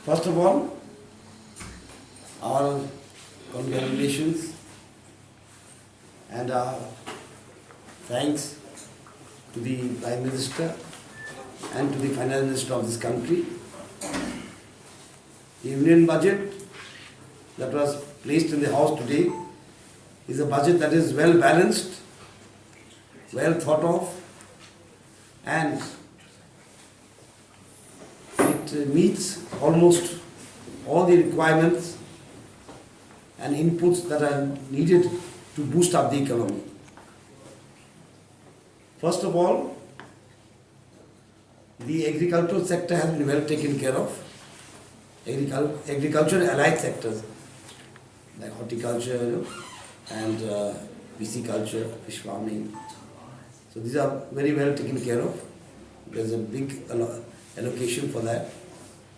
First of all, our congratulations and our thanks to the Prime Minister and to the Finance Minister of this country. The Union budget that was placed in the House today is a budget that is well balanced, well thought of, and it meets almost all the requirements and inputs that are needed to boost up the economy. First of all, the agricultural sector has been well taken care of. Agriculture and allied sectors like horticulture and pisciculture, fish farming. So these are very well taken care of. There's a big allocation for that.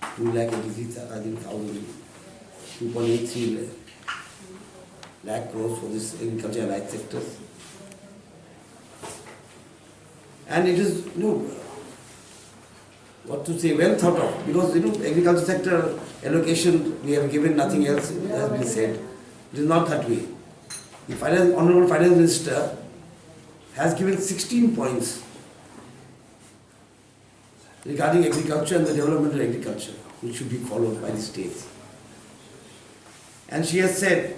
2.83 lakh crores for this agriculture and allied sectors. And it is, what to say, well thought of, because agriculture sector allocation we have given, nothing else has been said. It is not that way. The Honorable Finance Minister has given 16 points regarding agriculture and the development of agriculture, which should be followed by the states. And she has said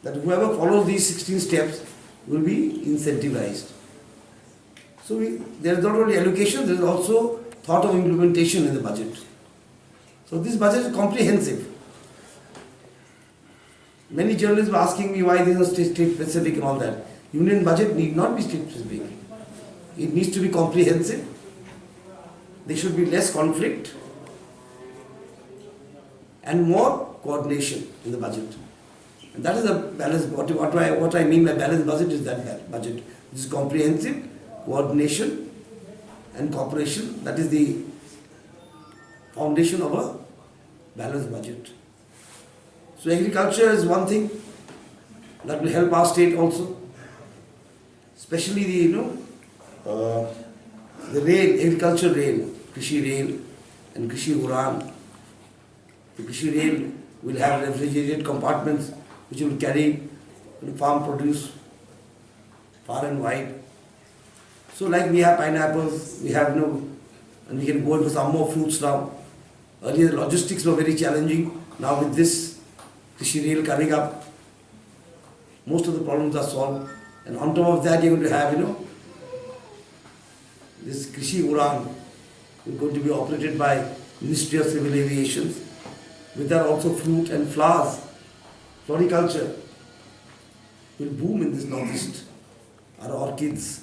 that whoever follows these 16 steps will be incentivized. So there is not only allocation, there is also thought of implementation in the budget. So this budget is comprehensive. Many journalists were asking me why there is state specific and all that. Union budget need not be state specific. It needs to be comprehensive. There should be less conflict and more coordination in the budget. And that is a balanced. What I mean by balanced budget is that budget. This is comprehensive, coordination and cooperation. That is the foundation of a balanced budget. So agriculture is one thing that will help our state also, especially the rail, agriculture rail, Krishi rail and Krishi Uran. The Krishi rail will have refrigerated compartments which will carry farm produce far and wide. So like we have pineapples, we have and we can go in for some more fruits now. Earlier the logistics were very challenging. Now with this Krishi rail coming up, most of the problems are solved. And on top of that you're going to have, this Krishi Uran is going to be operated by Ministry of Civil Aviation. With that also fruit and flowers, floriculture will boom in this northeast. Our orchids,